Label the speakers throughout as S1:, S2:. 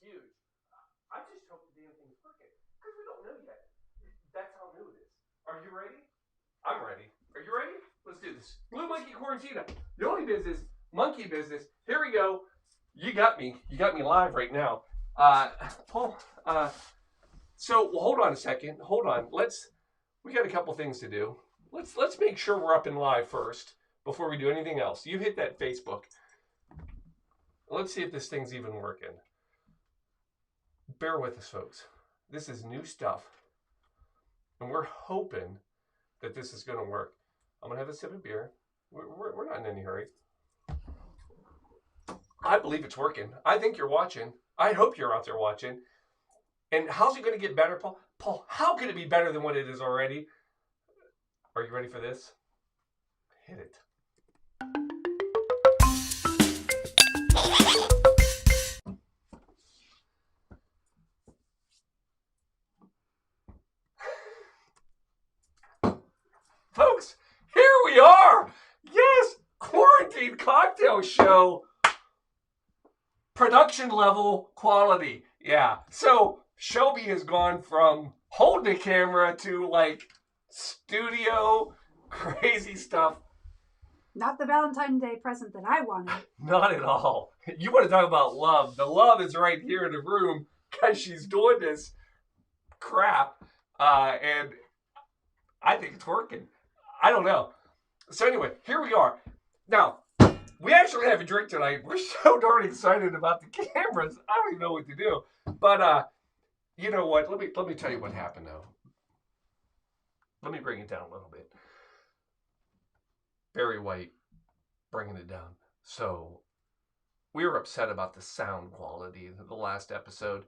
S1: huge. I just hope the damn thing's working because we don't know yet. That's how new it is. Are you ready? I'm ready. Are you ready? Let's do this. Blue Monkey Quarantina. The only business, monkey business. Here we go. You got me. You got me live right now. Paul, so hold on a second. Hold on. We got a couple things to do. Let's make sure we're up and live first before we do anything else. You hit that Facebook. Let's see if this thing's even working. Bear with us, folks. This is new stuff. And we're hoping that this is going to work. I'm going to have a sip of beer. We're not in any hurry. I believe it's working. I think you're watching. I hope you're out there watching. And how's it going to get better, Paul? Paul, how can it be better than what it is already? Are you ready for this? Hit it. Folks, here we are. Yes, quarantine cocktail show. Production level quality. Yeah. So Shelby has gone from holding the camera to like studio crazy stuff.
S2: Not the Valentine Day present that I wanted.
S1: Not at all. You want to talk about love. The love is right here in the room because she's doing this crap. And I think it's working. I don't know. So anyway, here we are. Now, we actually have a drink tonight. We're so darn excited about the cameras. I don't even know what to do. But you know what? Let me tell you what happened though. Let me bring it down a little bit. Barry White bringing it down. So we were upset about the sound quality of the last episode.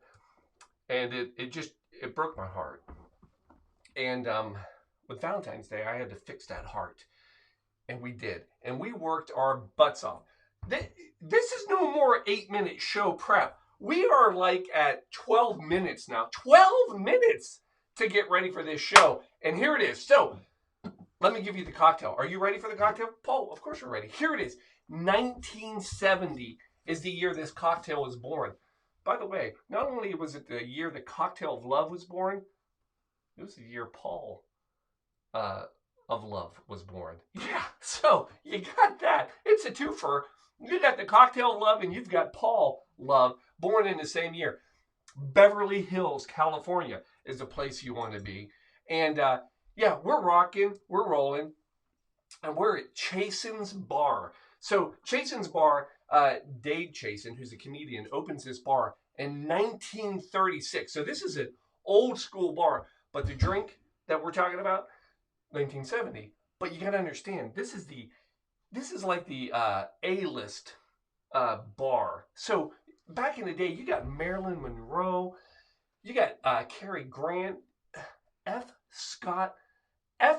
S1: And it broke my heart. And with Valentine's Day, I had to fix that heart. And we did. And we worked our butts off. This is no more 8-minute show prep. We are like at 12 minutes now. 12 minutes to get ready for this show. And here it is. So, let me give you the cocktail. Are you ready for the cocktail? Paul, of course you're ready. Here it is. 1970 is the year this cocktail was born. By the way, not only was it the year the Cocktail of Love was born, it was the year Paul of Love was born. Yeah, so you got that. It's a twofer. You got the Cocktail of Love and you've got Paul Love born in the same year. Beverly Hills, California is the place you want to be. And yeah, we're rocking, we're rolling, and we're at Chasen's Bar. So Chasen's Bar, Dave Chasen, who's a comedian, opens this bar in 1936. So this is an old school bar, but the drink that we're talking about, 1970. But you got to understand, this is like the A-list bar. So back in the day, you got Marilyn Monroe, you got Cary Grant, F.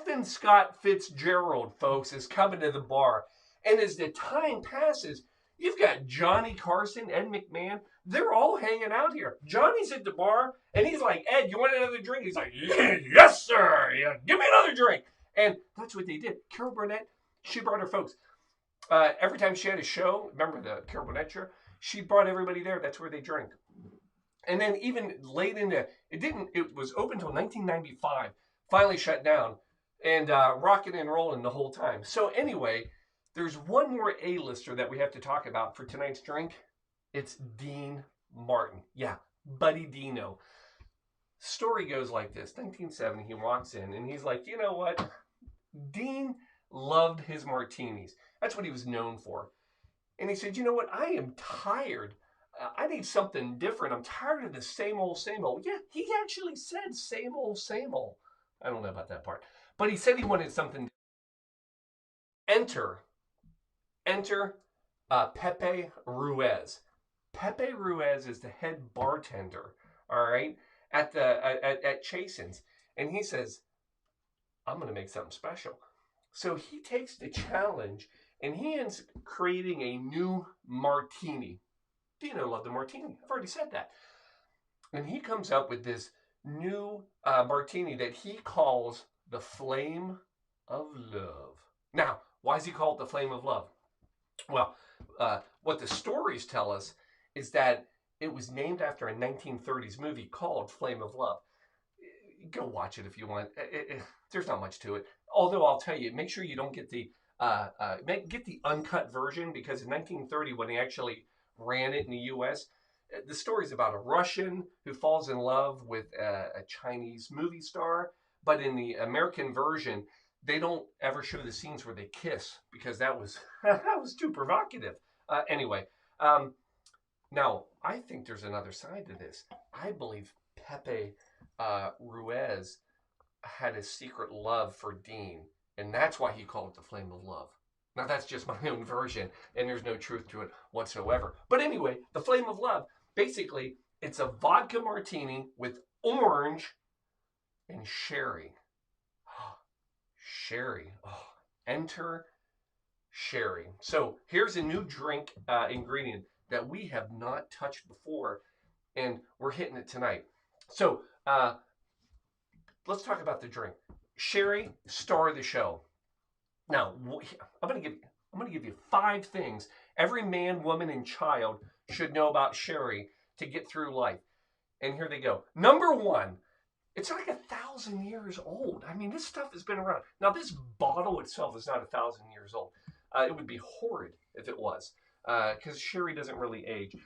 S1: and Scott Fitzgerald, folks, is coming to the bar. And as the time passes, you've got Johnny Carson, Ed McMahon. They're all hanging out here. Johnny's at the bar, and he's like, Ed, you want another drink? He's like, yeah, yes, sir. Yeah, give me another drink. And that's what they did. Carol Burnett, she brought her folks. Every time she had a show, remember the Carol Burnett show? She brought everybody there. That's where they drank. And then even late into, it was open until 1995. Finally shut down. And rocking and rolling the whole time. So anyway, there's one more A-lister that we have to talk about for tonight's drink. It's Dean Martin. Yeah, Buddy Dino. Story goes like this. 1970, he walks in and he's like, you know what? Dean loved his martinis. That's what he was known for. And he said, you know what? I am tired. I need something different. I'm tired of the same old, same old. Yeah, he actually said same old, same old. I don't know about that part. But he said he wanted something. Enter Pepe Ruiz. Pepe Ruiz is the head bartender, all right, at Chasen's. And he says, I'm going to make something special. So he takes the challenge and he ends creating a new martini. Dino loved the martini. I've already said that. And he comes up with this new martini that he calls the Flame of Love. Now, why does he call it the Flame of Love? Well, what the stories tell us is that it was named after a 1930s movie called Flame of Love. Go watch it if you want. There's not much to it. Although I'll tell you, make sure you don't get the get the uncut version, because in 1930, when they actually ran it in the U.S., the story is about a Russian who falls in love with a Chinese movie star. But in the American version, they don't ever show the scenes where they kiss, because that was that was too provocative. Anyway, now I think there's another side to this. I believe Pepe Ruiz had a secret love for Dean, and that's why he called it the Flame of Love. Now, that's just my own version, and there's no truth to it whatsoever. But anyway, the Flame of Love, basically, it's a vodka martini with orange and sherry. Sherry. Oh, enter sherry. So here's a new drink ingredient that we have not touched before, and we're hitting it tonight. So let's talk about the drink. Sherry, star of the show. Now, I'm going to give you 5 things every man, woman, and child should know about sherry to get through life. And here they go. Number 1, it's like 1,000 years old. I mean, this stuff has been around. Now, this bottle itself is not 1,000 years old. It would be horrid if it was, because sherry doesn't really age.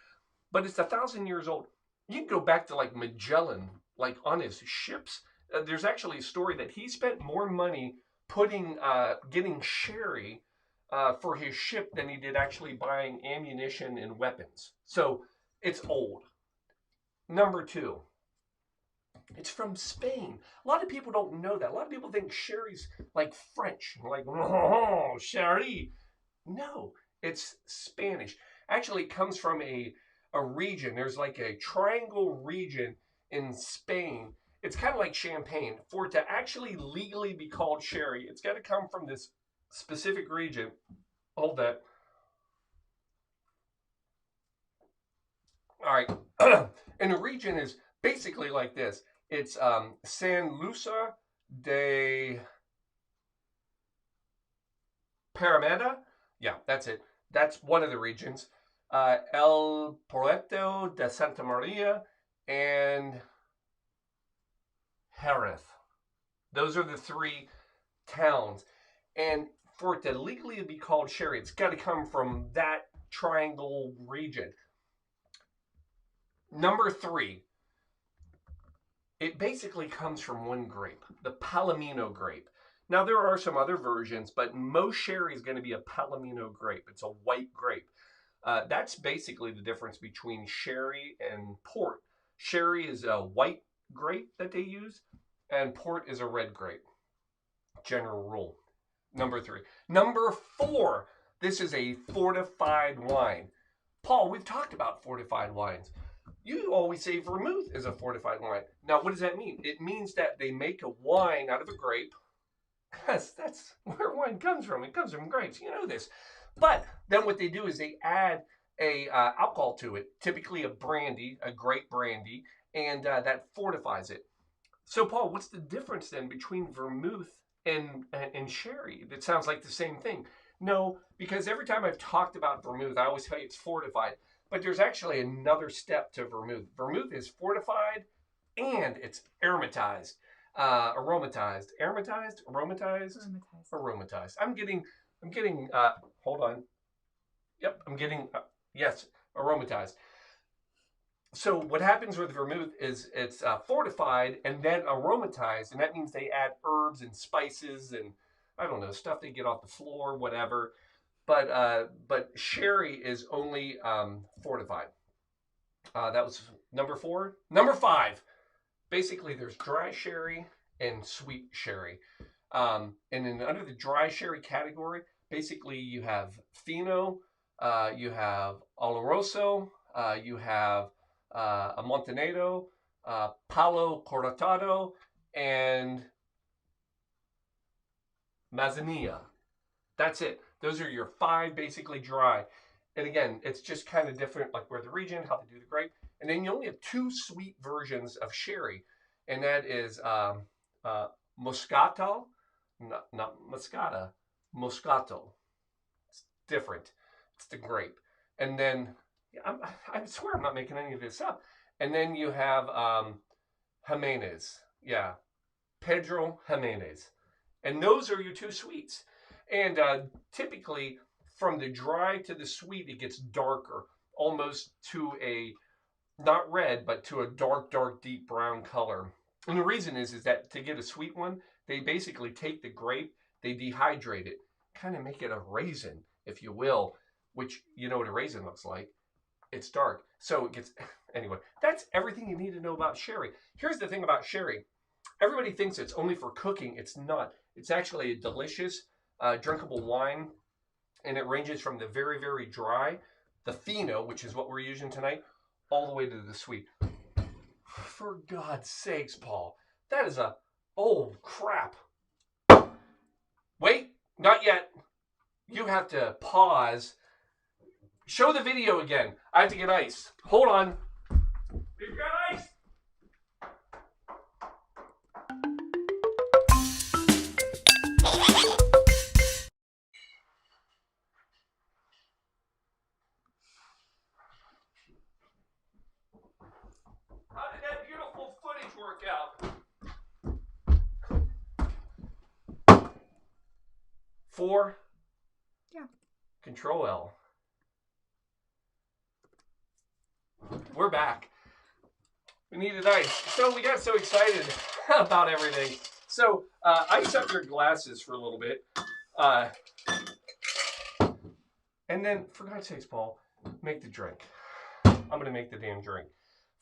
S1: But it's 1,000 years old. You can go back to like Magellan, like on his ships. There's actually a story that he spent more money getting sherry for his ship than he did actually buying ammunition and weapons. So it's old. Number 2, it's from Spain. A lot of people don't know that. A lot of people think sherry's like French, like, oh, sherry. No, it's Spanish. Actually, it comes from a region. There's like a triangle region in Spain. It's kind of like champagne. For it to actually legally be called sherry, it's got to come from this specific region. Hold that. All right. And the region is basically like this. It's San Luisa de Parameda. Yeah, that's it. That's one of the regions. El Puerto de Santa Maria and Jerez. Those are the 3 towns. And for it to legally be called sherry, it's got to come from that triangle region. Number 3, it basically comes from one grape, the Palomino grape. Now, there are some other versions, but most sherry is going to be a Palomino grape. It's a white grape. That's basically the difference between sherry and port. Sherry is a white grape that they use, and port is a red grape. General rule. Number 3. Number 4, this is a fortified wine. Paul, we've talked about fortified wines. You always say vermouth is a fortified wine. Now, what does that mean? It means that they make a wine out of a grape. Yes, that's where wine comes from. It comes from grapes. You know this. But then what they do is they add a alcohol to it, typically a brandy, a grape brandy, and that fortifies it. So, Paul, what's the difference then between vermouth and sherry? It sounds like the same thing. No, because every time I've talked about vermouth, I always tell you it's fortified. But there's actually another step to vermouth. Vermouth is fortified and it's aromatized. Aromatized. I'm getting, hold on. Yep, I'm getting, yes, aromatized. So what happens with vermouth is it's fortified and then aromatized, and that means they add herbs and spices and, I don't know, stuff they get off the floor, whatever. But sherry is only fortified. That was number 4. Number 5, basically there's dry sherry and sweet sherry. And then under the dry sherry category, basically you have Fino, you have Oloroso, you have Amontillado, Palo Cortado, and Manzanilla. That's it. Those are your 5 basically dry. And again, it's just kind of different, like where the region, how they do the grape. And then you only have 2 sweet versions of sherry, and that is Moscato, not Moscato. It's different. It's the grape. And then I swear I'm not making any of this up. And then you have Jimenez. Yeah, Pedro Jimenez. And those are your two sweets. And typically, from the dry to the sweet, it gets darker, almost to a, not red, but to a dark, dark, deep brown color. And the reason is that to get a sweet one, they basically take the grape, they dehydrate it, kind of make it a raisin, if you will, which you know what a raisin looks like. It's dark. So it gets, anyway, that's everything you need to know about sherry. Here's the thing about sherry. Everybody thinks it's only for cooking. It's not. It's actually a delicious, drinkable wine, and it ranges from the very, very dry, the fino, which is what we're using tonight, all the way to the sweet. For God's sakes, Paul, that is a, oh, crap. Wait, not yet. You have to pause. Show the video again. I have to get ice. Hold on. We've got ice. How did that beautiful footage work out? 4.
S2: Yeah.
S1: Control L. We're back. We needed ice. So we got so excited about everything. So ice up your glasses for a little bit. And then, for God's sakes, Paul, make the drink. I'm going to make the damn drink.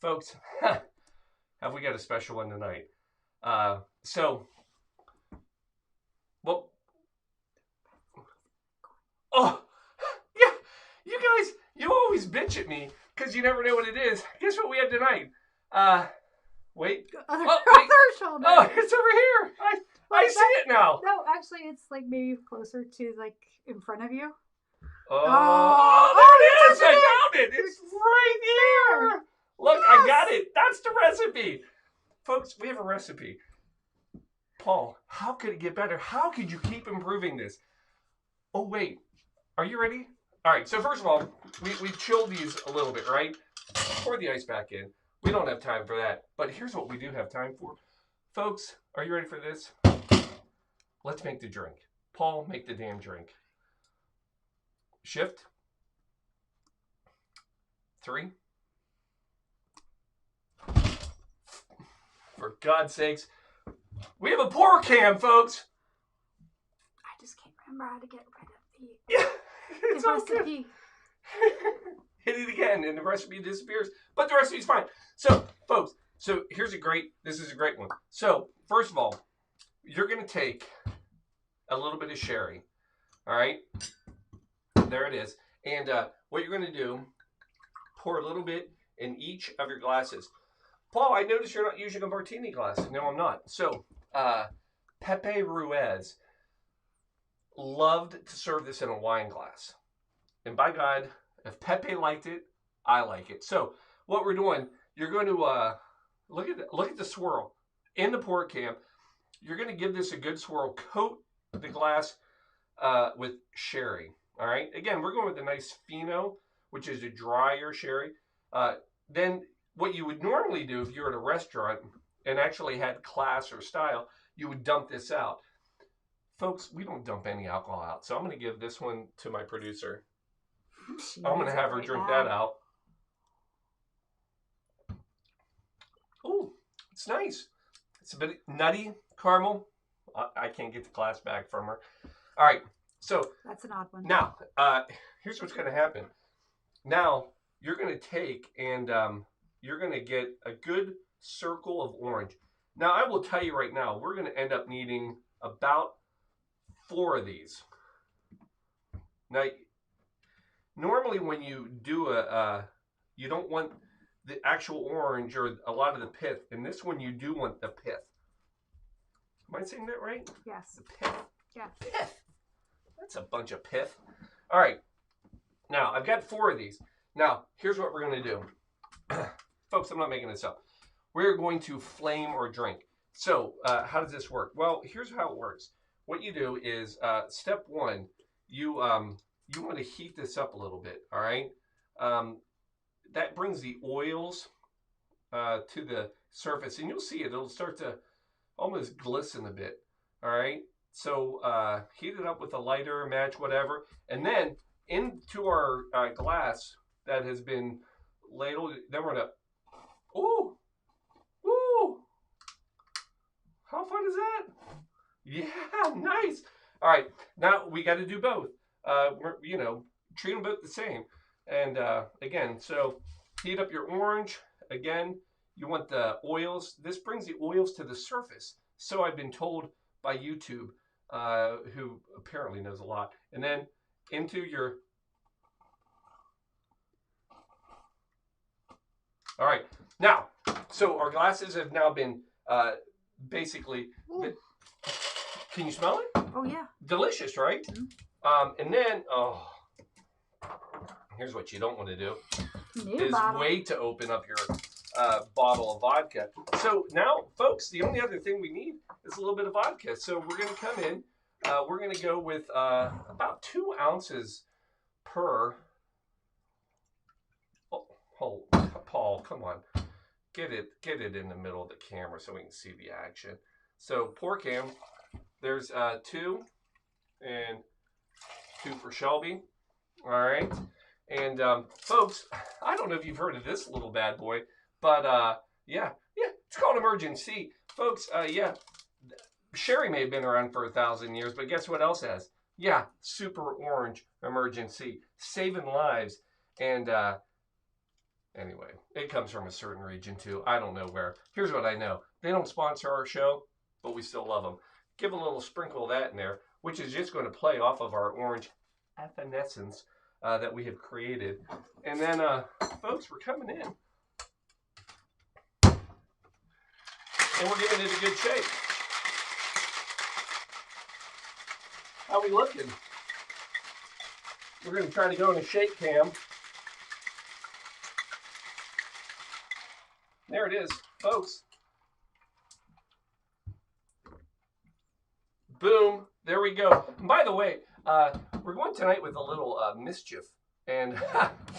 S1: Folks, have we got a special one tonight? Well, oh, yeah, you guys, you always bitch at me because you never know what it is. Guess what we have tonight? Wait.
S2: Other shoulder.
S1: Oh, it's over here. I see it now.
S2: No, actually, it's like maybe closer to like in front of you.
S1: Oh, there it is. I found it. It's right here. Look, yes. I got it. That's the recipe. Folks, we have a recipe. Paul, how could it get better? How could you keep improving this? Oh, wait. Are you ready? All right. So first of all, we chilled these a little bit, right? Pour the ice back in. We don't have time for that. But here's what we do have time for. Folks, are you ready for this? Let's make the drink. Paul, make the damn drink. Shift. 3. For God's sakes. We have a pour cam, folks.
S2: I just can't remember how to get rid of the,
S1: yeah, it's
S2: the
S1: all
S2: recipe.
S1: Hit it again and the recipe disappears. But the recipe's fine. So, folks, this is a great one. So, first of all, you're going to take a little bit of sherry. All right? There it is. And what you're going to do, pour a little bit in each of your glasses. Paul, I noticed you're not using a martini glass. No, I'm not. So, Pepe Ruiz loved to serve this in a wine glass. And by God, if Pepe liked it, I like it. So, what we're doing, you're going to look at the swirl in the pour cam. You're going to give this a good swirl. Coat the glass with sherry. All right. Again, we're going with a nice fino, which is a drier sherry. Then what you would normally do if you're at a restaurant and actually had class or style, you would dump this out. Folks, we don't dump any alcohol out. So I'm going to give this one to my producer. I'm going to have her drink that out. Oh, it's nice. It's a bit nutty, caramel. I can't get the glass back from her. All right. So
S2: that's an odd one.
S1: Now, here's what's going to happen. Now, you're going to take and you're going to get a good circle of orange. Now, I will tell you right now, we're going to end up needing about 4 of these. Now, normally when you do you don't want the actual orange or a lot of the pith. In this one, you do want the pith. Am I saying that right?
S2: Yes.
S1: The pith.
S2: Yeah.
S1: Pith. That's a bunch of pith. All right. Now, I've got 4 of these. Now, here's what we're going to do. Folks, I'm not making this up. We're going to flame or drink. So, how does this work? Well, here's how it works. What you do is, step 1, you want to heat this up a little bit, all right? that brings the oils to the surface, and you'll see it. It'll start to almost glisten a bit. All right. So heat it up with a lighter, match, whatever, and then into our glass that has been ladled. Then we're gonna. Ooh, ooh! How fun is that? Yeah, nice. All right, now we got to do both. Treat them both the same. And again, so heat up your orange. Again, you want the oils. This brings the oils to the surface. So I've been told by YouTube, who apparently knows a lot. And then into your... All right, now, so our glasses have now been basically... Can you smell it?
S2: Oh, yeah.
S1: Delicious, right?
S2: Mm-hmm.
S1: And then, here's what you don't want to do.
S2: New bottle.
S1: Wait to open up your bottle of vodka. So now, folks, the only other thing we need is a little bit of vodka. So we're going to come in. We're going to go with about 2 ounces per... Oh, Paul, come on. Get it in the middle of the camera so we can see the action. So pour Cam. There's 2 and 2 for Shelby. All right. And folks, I don't know if you've heard of this little bad boy, but yeah, it's called Emergency. Folks, yeah, sherry may have been around for 1,000 years, but guess what else has? Yeah, super orange Emergency, saving lives. And anyway, it comes from a certain region too. I don't know where. Here's what I know. They don't sponsor our show, but we still love them. Give a little sprinkle of that in there, which is just going to play off of our orange evanescence that we have created. And then, folks, we're coming in. And we're giving it a good shake. How we looking? We're going to try to go in a shake cam. There it is, folks. Boom. There we go. And by the way, we're going tonight with a little mischief. And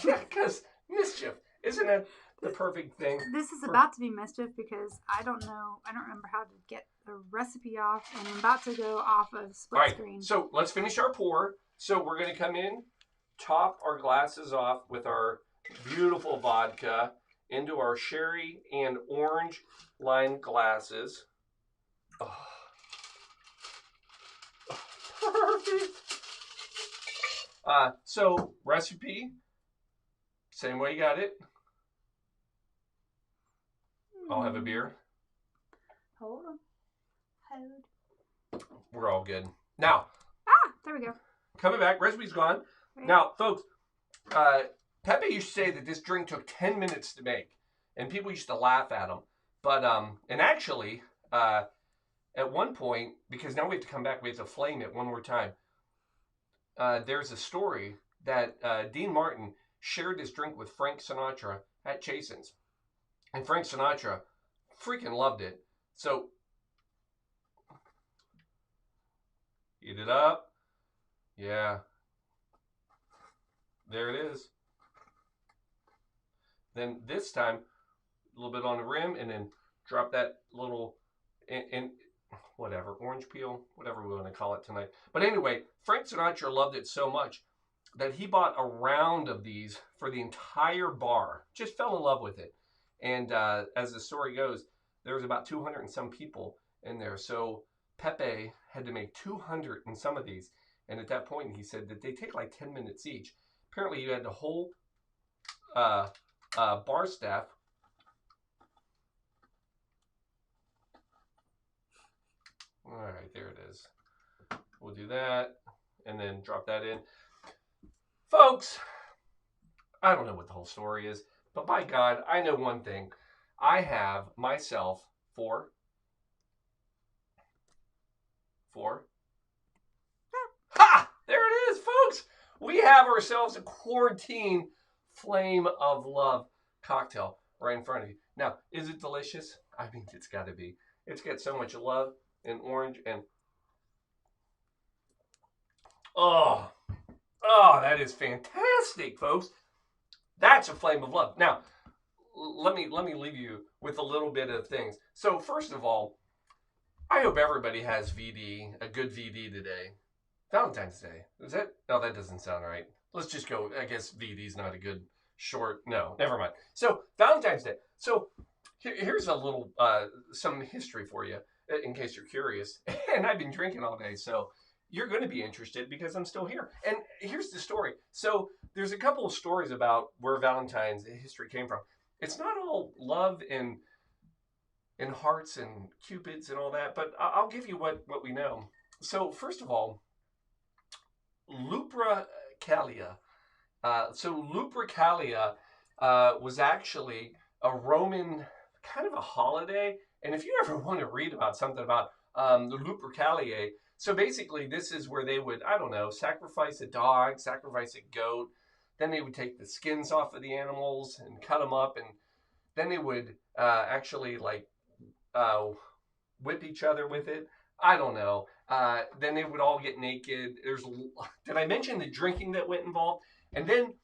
S1: yeah, because mischief. Isn't that the perfect thing?
S2: This is about to be mischief because I don't remember how to get the recipe off, and I'm about to go off of split screen.
S1: So let's finish our pour. So we're going to come in, top our glasses off with our beautiful vodka into our sherry and orange lined glasses. Oh. Perfect. So recipe, same way you got it. I'll have a beer.
S2: Hold on.
S1: We're all good. Now.
S2: There we go.
S1: Coming back. Recipe's gone.
S2: Right.
S1: Now, folks, Pepe used to say that this drink took 10 minutes to make. And people used to laugh at him. But, and actually, at one point, because now we have to come back, we have to flame it one more time. There's a story that Dean Martin shared this drink with Frank Sinatra at Chasen's. And Frank Sinatra freaking loved it. So, heat it up. Yeah. There it is. Then this time, a little bit on the rim, and then drop that little in whatever, orange peel, whatever we want to call it tonight. But anyway, Frank Sinatra loved it so much that he bought a round of these for the entire bar. Just fell in love with it. And as the story goes, there was about 200 and some people in there. So Pepe had to make 200 and some of these. And at that point, he said that they take like 10 minutes each. Apparently, you had the whole bar staff. All right, there it is. We'll do that and then drop that in. Folks, I don't know what the whole story is, but by God, I know one thing. I have myself four. Ha! There it is, folks. We have ourselves a quarantine flame of love cocktail right in front of you. Now, is it delicious? I mean, it's got to be. It's got so much love and orange and oh, that is fantastic, folks. That's a flame of love. Now, let me leave you with a little bit of things. So first of all, I hope everybody has VD, a good VD today. Valentine's Day. Is that? No, that doesn't sound right. Let's just go. I guess VD's not a good short. No, never mind. So Valentine's Day. So here's a little some history for you in case you're curious. And I've been drinking all day, so you're going to be interested because I'm still here. And here's the story. So there's a couple of stories about where Valentine's history came from. It's not all love and hearts and cupids and all that, but I'll give you what we know. So first of all, Lupercalia. So Lupercalia was actually a Roman kind of a holiday. And if you ever want to read about something about the Lupercalia, so basically this is where they would, I don't know, sacrifice a dog, sacrifice a goat. Then they would take the skins off of the animals and cut them up. And then they would actually like whip each other with it. I don't know. Then they would all get naked. Did I mention the drinking that went involved? And then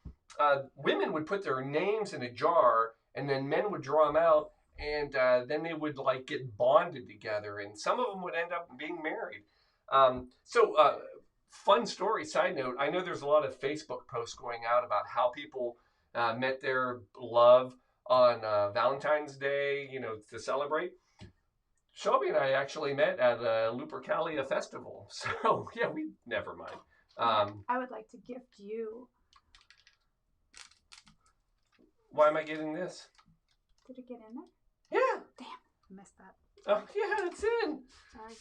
S1: women would put their names in a jar, and then men would draw them out, and then they would like get bonded together, and some of them would end up being married. Fun story. Side note: I know there's a lot of Facebook posts going out about how people met their love on Valentine's Day, to celebrate. Shelby and I actually met at a Lupercalia festival. So, yeah, we never mind.
S2: I would like to gift you.
S1: Why am I getting this?
S2: Did it get in there?
S1: Yeah.
S2: Damn, I missed that.
S1: Oh, yeah, it's in.
S2: Sorry.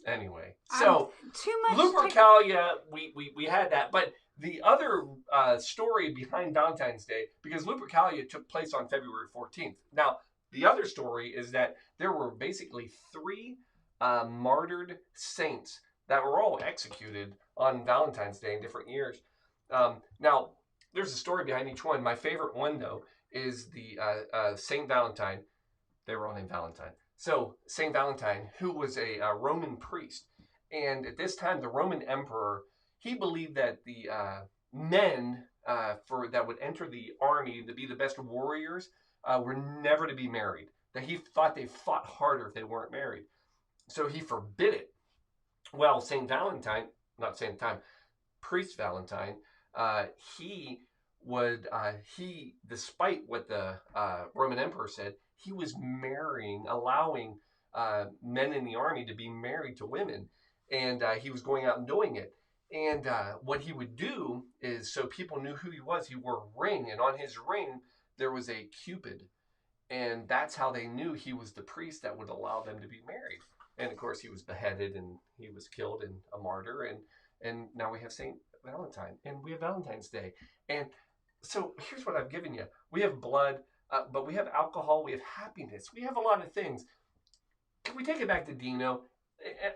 S1: Anyway, so
S2: too much.
S1: Lupercalia, we had that. But the other story behind Valentine's Day, because Lupercalia took place on February 14th. Now, the other story is that there were basically 3 martyred saints that were all executed on Valentine's Day in different years. Now, there's a story behind each one. My favorite one, though, is the Saint Valentine. They were all named Valentine. So, Saint Valentine, who was a Roman priest. And at this time, the Roman emperor, he believed that the men that would enter the army to be the best warriors were never to be married. That he thought they fought harder if they weren't married. So he forbid it. Well, Saint Valentine, not Saint Time, Priest Valentine, he despite what the Roman emperor said, he was allowing men in the army to be married to women. And he was going out and doing it. And what he would do is, so people knew who he was, he wore a ring. And on his ring, there was a cupid. And that's how they knew he was the priest that would allow them to be married. And of course, he was beheaded and he was killed and a martyr. And now we have Saint Valentine and we have Valentine's Day. And so here's what I've given you. We have blood, but we have alcohol. We have happiness. We have a lot of things. Can we take it back to Dino?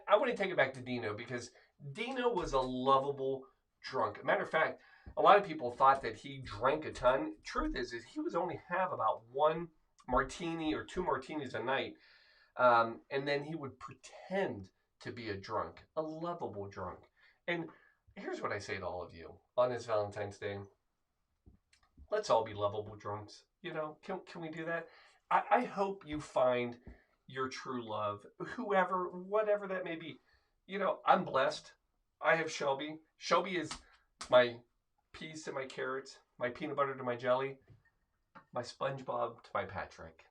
S1: I want to take it back to Dino because Dino was a lovable drunk. Matter of fact, a lot of people thought that he drank a ton. Truth is he was only have about 1 martini or 2 martinis a night. And then he would pretend to be a drunk, a lovable drunk. And here's what I say to all of you on this Valentine's Day. Let's all be lovable drunks. Can we do that? I hope you find your true love, whoever, whatever that may be. I'm blessed. I have Shelby. Shelby is my peas to my carrots, my peanut butter to my jelly, my SpongeBob to my Patrick,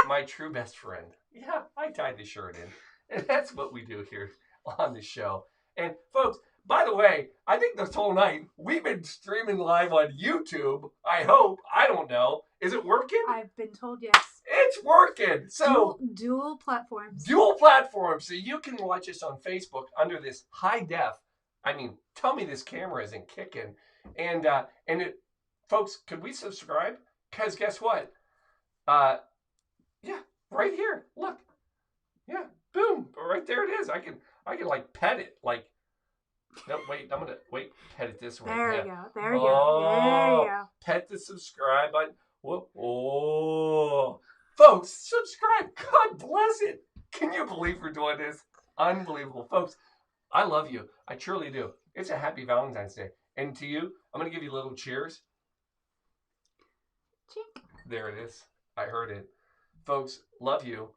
S1: my true best friend. Yeah, I tied the shirt in. And that's what we do here on the show. And folks, by the way, I think this whole night we've been streaming live on YouTube. I hope. I don't know. Is it working?
S2: I've been told yes.
S1: It's working. So
S2: dual platforms.
S1: Dual platforms. So you can watch us on Facebook under this high def. I mean, tell me this camera isn't kicking. And folks, could we subscribe? Because guess what? Yeah, right here. Look. Yeah, boom. Right there it is. I can like pet it. Like, no, wait, I'm gonna pet it this way.
S2: There you go. There you go.
S1: Pet the subscribe button. Whoa. Oh. Folks, subscribe. God bless it. Can you believe we're doing this? Unbelievable. Folks, I love you. I truly do. It's a happy Valentine's Day. And to you, I'm going to give you a little cheers.
S2: Chink.
S1: There it is. I heard it. Folks, love you.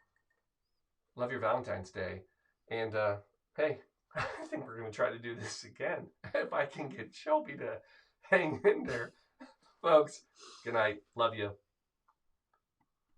S1: Love your Valentine's Day. And hey, I think we're going to try to do this again. If I can get Shelby to hang in there. Folks, good night. Love you.